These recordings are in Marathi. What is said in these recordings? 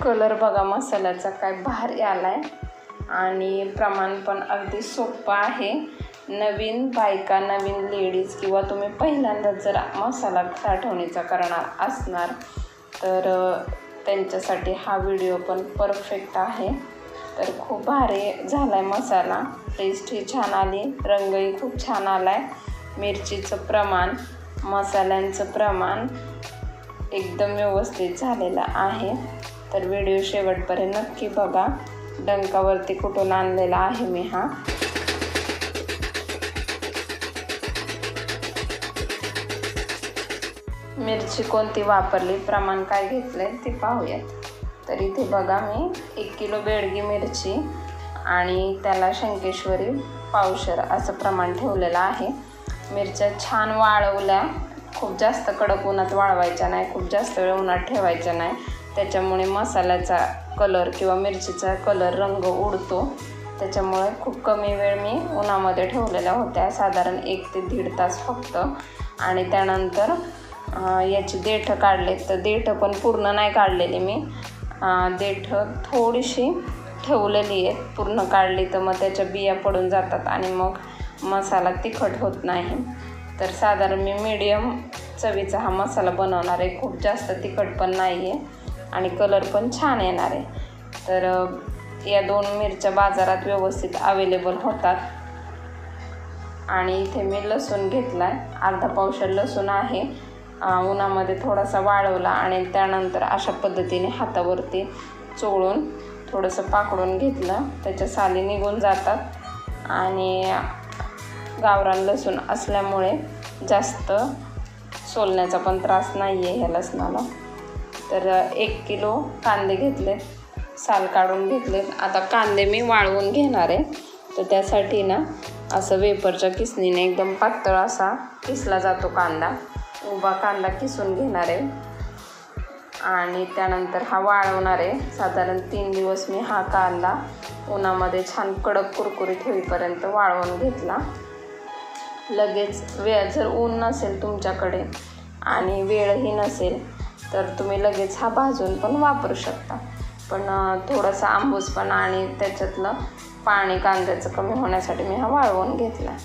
कलर बघा मसाल्याचा काय भारी आलाय आणि प्रमाण पण अगदी सोपं आहे। नवीन बायका, नवीन लेडीज किंवा तुम्ही पहिल्यांदा जर मसाला साठवणीचा करणार असणार तर त्यांच्यासाठी हा व्हिडिओ पण परफेक्ट आहे। तर खूप भारी झालाय मसाला, टेस्टही छान आली, रंगही खूप छान आलाय। मिरचीचं प्रमाण, मसाल्यांचं प्रमाण एकदम व्यवस्थित झालेलं आहे। तर व्हिडिओ शेवटपर्यंत नक्की बघा। डंकावरती कुटून आणलेला आहे मी हा। मिरची कोणती वापरली, प्रमाण काय घेतलंय ते पाहूयात। तर इथे बघा मी 1 किलो बेडगी मिरची आणि त्याला शंकेश्वरी पावशर असं प्रमाण ठेवलेलं आहे। मिरच्या छान वाळवल्या, खूप जास्त कडक उन्हात वाळवायच्या नाही, खूप जास्त वेळ उन्हात ठेवायच्या नाही, त्याच्यामुळे मसाल्याचा कलर किंवा मिरचीचा कलर रंग उडतो। त्याच्यामुळे खूप कमी वेळ मी उन्हामध्ये ठेवलेल्या होत्या, साधारण 1 ते 1.5 तास फक्त। आणि त्यानंतर याची देठं काढले, तर देठं पण पूर्ण नाही काढलेली मी, देठं थोडीशी ठेवलेली आहेत। पूर्ण काढली तर मग त्याच्या बिया पडून जातात आणि मग मसाला तिखट होत नाही। तर साधारण मी मीडियम चवीचा हा मसाला बनवणार आहे, खूप जास्त तिखट पण नाही आहे आणि कलर पण छान येणार आहे। तर या 2 मिरच्या बाजारात व्यवस्थित अवेलेबल होतात। आणि इथे मी लसूण घेतला आहे, अर्धा पावशर लसूण आहे। उन्हामध्ये थोडासा वाळवला आणि त्यानंतर अशा पद्धतीने हातावरती चोळून थोडंसं पाकडून घेतलं, त्याच्या साली निघून जातात। आणि गावरान लसूण असल्यामुळे जास्त सोलण्याचा पण त्रास नाही आहे ह्या लसणाला। तर 1 किलो कांदे घेतले, साल काढून घेतले। आता कांदे मी वाळवून घेणार आहे, तर त्यासाठी ना असं वेपरच्या किसणीने एकदम पातळ असा किसला जातो कांदा। उभा कांदा किसून घेणार आहे आणि त्यानंतर हा वाळवणार आहे। साधारण 3 दिवस मी हा कांदा उन्हामध्ये छान कडक कुरकुरीत होईपर्यंत वाळवून घेतला। लगेच जर ऊन नसेल तुमच्याकडे आणि वेळही नसेल तर तुम्ही लगेच हा भाजून पण वापरू शकता, पण थोडासा आंबूसपणा आणि त्याच्यातलं पाणी कांद्याचं कमी होण्यासाठी मी हा वाळवून घेतला।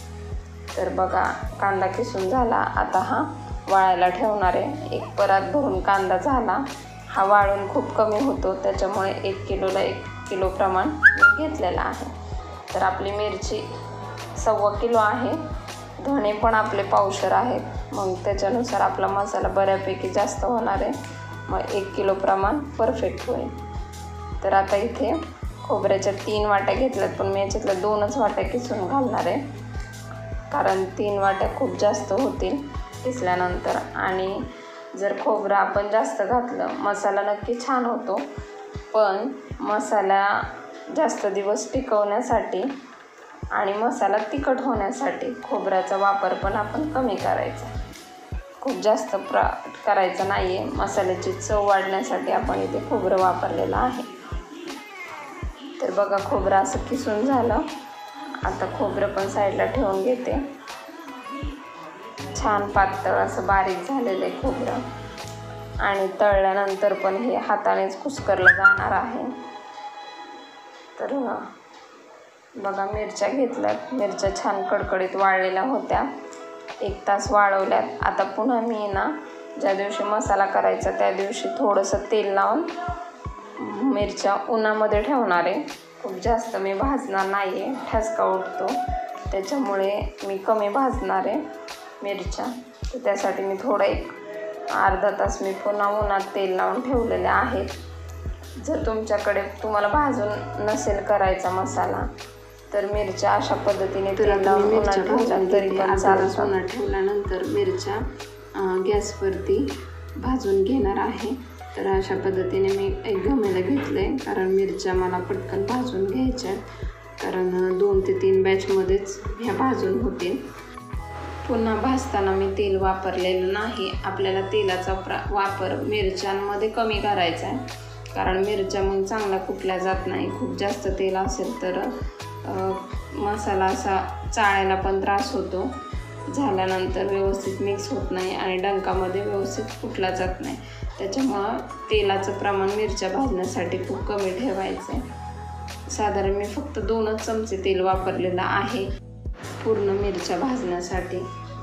तर बघा कांदा किसून झाला, आता हा वाळायला ठेवणार आहे। 1 परात भरून कांदा झाला, हा वाळून खूप कमी होतो, त्याच्यामुळे 1 किलोला 1 किलो प्रमाण मी घेतलेला आहे। तर आपली मिरची 1.25 किलो आहे, धणे पण आपले पावशर आहेत, मग त्याच्यानुसार आपला मसाला बऱ्यापैकी जास्त होणार आहे, मग 1 किलो प्रमाण परफेक्ट होईल। तर आता इथे खोबऱ्याच्या 3 वाट्या घेतल्यात, पण मी याच्यातल्या 2च वाट्या किसून घालणार आहे, कारण 3 वाट्या खूप जास्त होतील किसल्यानंतर। आणि जर खोबरं आपण जास्त घातलं, मसाला नक्की छान होतो, पण मसाला जास्त दिवस टिकवण्यासाठी आणि मसाला तिखट होण्यासाठी खोबऱ्याचा वापर पण आपण कमी करायचा, खूप जास्त करायचा नाही आहे। मसाल्याची चव वाढण्यासाठी आपण इथे खोबरं वापरलेलं आहे। तर बघा खोबरं असं किसून झालं, आता खोबरं पण साईडला ठेवून घेते। छान पातळ असं बारीक झालेलं आहे खोबरं आणि तळल्यानंतर पण हे हातानेच कुस्करलं जाणार आहे। तर बघा मिरच्या घेतल्यात, मिरच्या छान कडकडीत वाळलेल्या होत्या, 1 तास वाळवल्यात। आता पुन्हा मी ना ज्या दिवशी मसाला करायचा त्या दिवशी थोडंसं तेल लावून मिरच्या उन्हामध्ये ठेवणार आहे। खूप जास्त मी भाजणार नाही आहे, ठसका उठतो, त्याच्यामुळे मी कमी भाजणार आहे मिरच्या। तर त्यासाठी मी थोडं 1 अर्धा तास मी पुन्हा उन्हात तेल लावून ठेवलेले आहेत। जर तुम्हाला भाजून नसेल करायचा मसाला तर मिरच्या अशा पद्धतीने तेल लावून उन्हात ठेवल्या तरी पण चालतं। उन्हात ठेवल्यानंतर मिरच्या गॅसवरती भाजून घेणार आहे। तर अशा पद्धतीने मी एक घमेलं घेतलं आहे, कारण मिरच्या मला पटकन भाजून घ्यायच्या, कारण 2 ते 3 बॅचमध्येच ह्या भाजून होतील। पुन्हा भाजताना मी तेल वापरलेलं नाही, आपल्याला तेलाचा वापर मिरच्यांमध्ये कमी करायचा आहे, कारण मिरच्या मग चांगल्या कुटल्या जात नाही। खूप जास्त तेल असेल तर मसाला असा चाळायला पण त्रास होतो, झाल्यानंतर व्यवस्थित मिक्स होत नाही आणि डंकामध्ये व्यवस्थित कुटला जात नाही। त्याच्यामुळं तेलाचं प्रमाण मिरच्या भाजण्यासाठी खूप कमी ठेवायचं आहे। साधारण मी फक्त 2च चमचे तेल वापरलेलं आहे पूर्ण मिरच्या भाजण्यासाठी।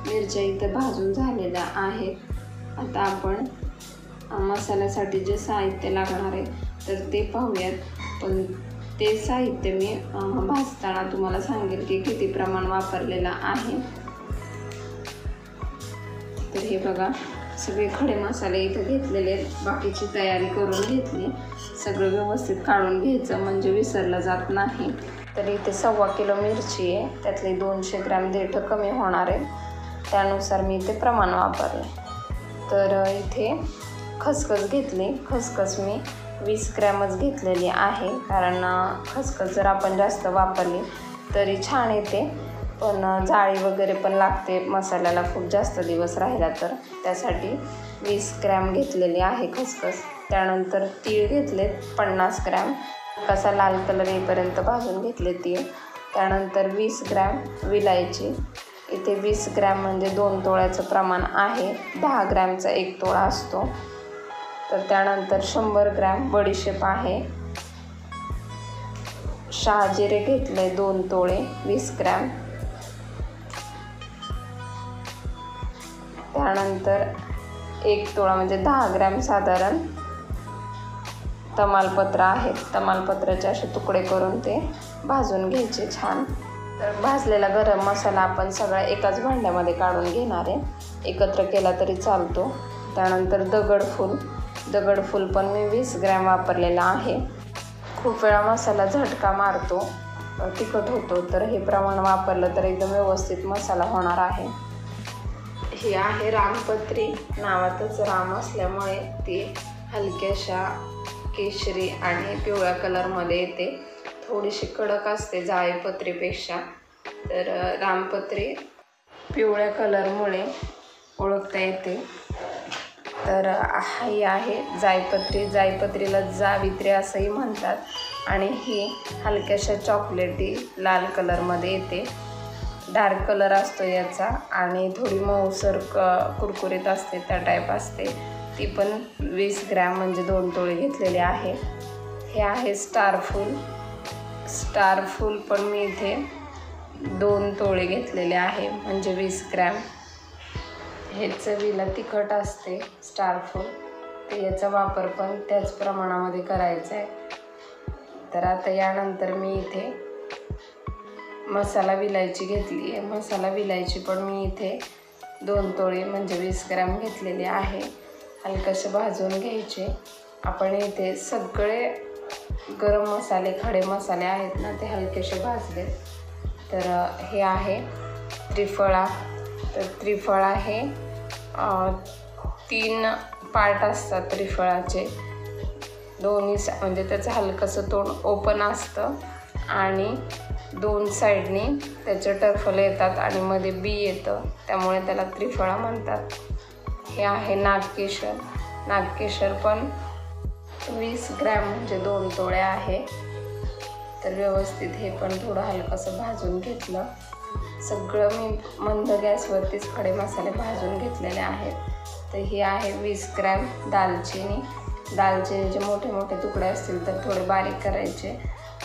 मिरच्या इथं भाजून झालेल्या आहेत। आता आपण मसाल्यासाठी जे साहित्य लागणार आहे तर ते पाहूयात। पण ते साहित्य मी भाजताना तुम्हाला सांगेल की किती प्रमाण वापरलेलं आहे। तर हे बघा, सगळे खडे मसाले इथं घेतलेले आहेत, बाकीची तयारी करून घेतली। सगळं व्यवस्थित काढून घ्यायचं म्हणजे विसरलं जात नाही। तर इथे 1.25 किलो मिरची आहे, त्यातले 200 ग्रॅम देठं कमी होणार आहे, त्यानुसार मी इथे प्रमाण वापरले। तर इथे खसखस घेतली, खसखस मी 20 ग्रॅमच घेतलेली आहे, कारण खसखस जर आपण जास्त वापरली तरी छान येते, पण जाळी वगैरे पण लागते मसाल्याला खूप जास्त दिवस राहिला तर, त्यासाठी 20 ग्रॅम घेतलेली आहे खसखस। त्यानंतर तीळ घेतलेत 50 ग्रॅम, कसा लाल कलर येईपर्यंत भाजून घेतले तीळ। त्यानंतर 20 ग्रॅम विलायची, इथे 20 ग्रॅम म्हणजे 2 तोळ्याचं प्रमाण आहे, 10 ग्रॅमचा 1 तोळा असतो। तर त्यानंतर 100 ग्रॅम बडीशेप आहे, शहाजिरे घेतले 2 तोळे 20 ग्रॅम। त्यानंतर 1 तोळा म्हणजे 10 ग्रॅम साधारण तमालपत्र आहेत, तमालपत्राचे असे तुकडे करून ते भाजून घ्यायचे छान। तर भाजलेला गरम मसाला आपण सगळा एकाच भांड्यामध्ये काढून घेणार आहे, एकत्र केला तरी चालतो। त्यानंतर दगडफूल पण मी 20 ग्रॅम वापरलेला आहे। खूप वेळा मसाला झटका मारतो, तिखट होतो, तर हे प्रमाण वापरलं तर एकदम व्यवस्थित मसाला होणार आहे। हे आहे रामपत्री, नावातच राम असल्यामुळे ती हलक्याशा केशरी आणि पिवळ्या कलरमध्ये येते, थोडीशी कडक असते जायपत्रीपेक्षा। तर रामपत्री पिवळ्या कलरमुळे ओळखता येते। तर ही आहे जायपत्री, जायपत्रीला जावित्री असंही म्हणतात, आणि ही हलक्याशा चॉकलेटी लाल कलरमध्ये येते, डार्क कलर असतो याचा, आणि थोडी मऊसर कुरकुरीत असते त्या टाईप असते। ती पण 20 ग्रॅम म्हणजे 2 तोळे घेतलेले आहे। हे आहे स्टारफूल, स्टारफूल पण मी इथे 2 तोळे घेतलेले आहे म्हणजे 20 ग्रॅम। हे चवीला तिखट असते स्टारफूल, तर याचा वापर पण त्याच प्रमाणामध्ये करायचा आहे। तर आता यानंतर मी इथे मसाला विलायची घेतली आहे, मसाला विलायची पण मी इथे 2 तोळे म्हणजे 20 ग्रॅम घेतलेले आहे, हलकसे भाजून घ्यायचे। आपण इथे सगळे गरम मसाले खडे मसाले आहेत ना ते हलकेसे भाजले। तर हे आहे त्रिफळा, तर त्रिफळा हे 3 पार्ट असतात त्रिफळाचे, दोन्ही म्हणजे त्याचं हलकंसं तोंड ओपन असतं आणि 2 साईडनी त्याचे टरफल येतात आणि मध्ये बी येतं, त्यामुळे त्याला त्रिफळा म्हणतात। हे आहे नागकेशर, नागकेशर पण 20 ग्रॅम म्हणजे 2 तोळे आहे। तर व्यवस्थित हे पण थोडं हलकंसं भाजून घेतलं, सगळं मी मंद गॅसवरतीच खडे मसाले भाजून घेतलेले आहेत। तर ही आहे 20 ग्रॅम दालचिनी, दालचिनीचे मोठे मोठे तुकडे असतील तर थोडे बारीक करायचे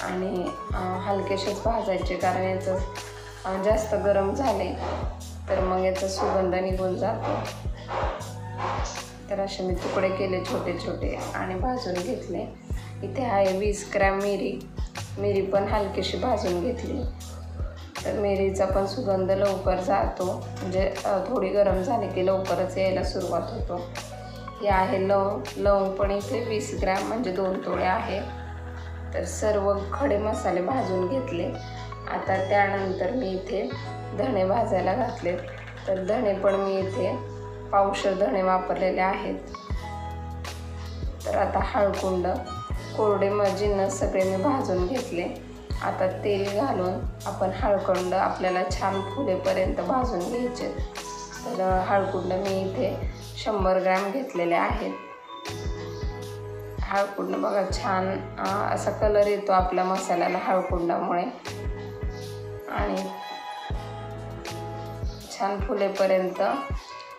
आणि हलकेसेच भाजायचे, कारण याचं जास्त गरम झाले तर मग याचा सुगंध निघून जातो। तर असे मी तुकडे केले छोटे छोटे आणि भाजून घेतले। इथे आहे 20 ग्रॅम मिरी, मिरी पण हलकीशी भाजून घेतली, तर मिरीचा पण सुगंध लवकर जातो, म्हणजे थोडी गरम झाली की लवकरच यायला सुरुवात होतो। हे आहे लवंग, लवंग पण इथे 20 ग्रॅम म्हणजे 2 तोळे आहे। तर सर्व खडे मसाले भाजून घेतले। आता त्यानंतर मी इथे धणे भाजायला घातले, तर धणे पण मी इथे पावशेर धणे वापरलेले आहेत। तर आता हळकुंड, कोरडे जिन्नस सगळे मी भाजून घेतले। आता तेल घालून आपण हळकुंड आपल्याला छान फुलेपर्यंत भाजून घ्यायचे। तर हळकुंड मी इथे 100 ग्रॅम घेतलेले आहेत। हळकुंड बघा छान असा कलर येतो आपल्या मसाल्याला हळकुंडामुळे, आणि छान फुलेपर्यंत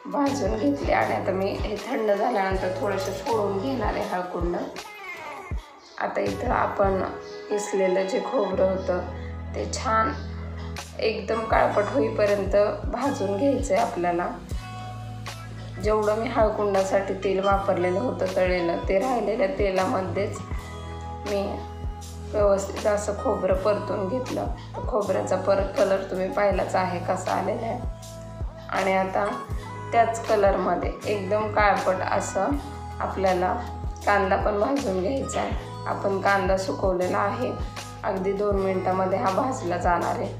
भाजून घेतले आणि आता मी हे थंड झाल्यानंतर थोडंसं सोडून घेणार आहे हळकुंड. आता इथं आपण किसलेलं जे खोबरं होतं ते छान एकदम काळपट होईपर्यंत भाजून घ्यायचं आहे आपल्याला. जेवढं मी हळकुंडासाठी तेल वापरलेलं होतं तळलेलं, ते राहिलेल्या तेलामध्येच मी व्यवस्थित असं खोबरं परतून घेतलं. तर खोबऱ्याचा परत कलर तुम्ही पाहिलाच आहे कसा आलेला आहे. आणि आता त्याच कलरमध्ये एकदम काळपट असं आपल्याला कांदा पण भाजून घ्यायचा आहे. आपण कांदा सुकवलेला आहे, अगदी 2 मिनटामध्ये हा भाजला जाणार आहे.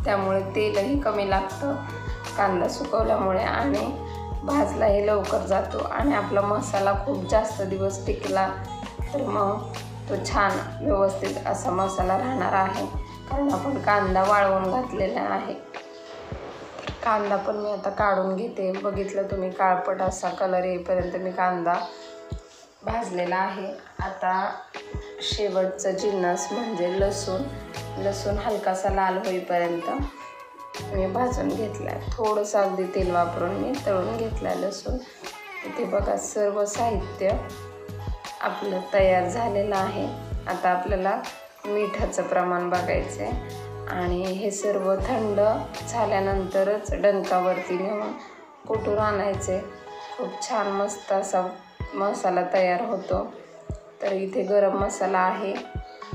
त्यामुळे तेलही कमी लागतं कांदा सुकवल्यामुळे आणि भाजलाही लवकर जातो. आणि आपला मसाला खूप जास्त दिवस टिकला तर मग तो छान व्यवस्थित असा मसाला राहणार आहे, कारण आपण कांदा वाळवून घातलेला आहे. तर कांदा पण मी आता काढून घेते. बघितलं तुम्ही, काळपट असा कलर येईपर्यंत मी कांदा भाजलेला आहे. आता शेवटचं जिन्नस म्हणजे लसूण हलकासा लाल होईपर्यंत मी भाजून घेतला आहे. थोडंसं अगदी तेल वापरून मी तळून घेतला आहे लसूण. इथे बघा सर्व साहित्य आपलं तयार झालेलं आहे. आता आपल्याला मिठाचं प्रमाण बघायचं आहे आणि हे सर्व थंड झाल्यानंतरच डंकावरती नेऊन कुटून आणायचे. खूप छान मस्त असा मसाला तयार होतो. तर इथे गरम मसाला आहे.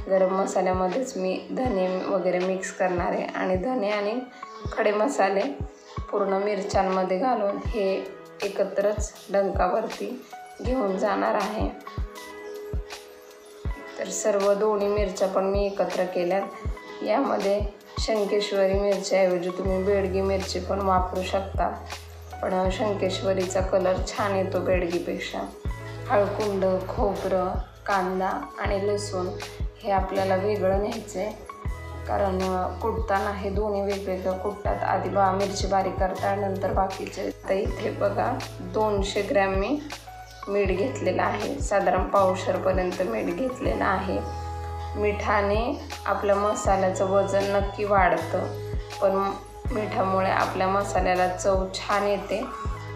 गरम मसाल्यामध्येच मी धने वगैरे मिक्स करणार आहे आणि धने आणि खडे मसाले पूर्ण मिरच्यांमध्ये घालून हे एकत्रच डंकावरती घेऊन जाणार आहे. तर सर्व दोन्ही मिरच्या पण मी एकत्र केल्यात. यामध्ये शंकेश्वरी मिरच्याऐवजी तुम्ही बेडगी मिरची पण वापरू शकता, पण शंकेश्वरीचा कलर छान येतो बेडगीपेक्षा. हळकुंड, खोबरं, कांदा आणि लसूण हे आपल्याला वेगळं न्यायचं आहे, कारण कुटताना हे दोन्ही वेगवेगळं कुटतात. आधी मिरची बारीक करता, नंतर बाकीचे. तर इथे बघा 200 ग्रॅम मी मीठ घेतलेलं आहे. साधारण पावशेरपर्यंत मीठ घेतलेलं आहे. मिठाने आपल्या मसाल्याचं वजन नक्की वाढतं, पण मिठामुळे आपल्या मसाल्याला चव छान येते.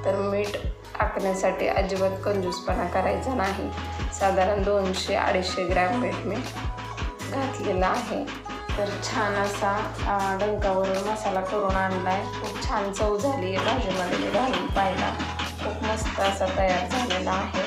तर मीठ टाकण्यासाठी अजिबात कंजूसपणा करायचा नाही. साधारण 200-250 ग्रॅम मीठ मी घातलेला आहे. तर छान असा डंकावरून मसाला करून आणला आहे. खूप छान चव झाली आहे. भाजीमध्ये मी घालून पाहिला, खूप मस्त असा तयार झालेला आहे.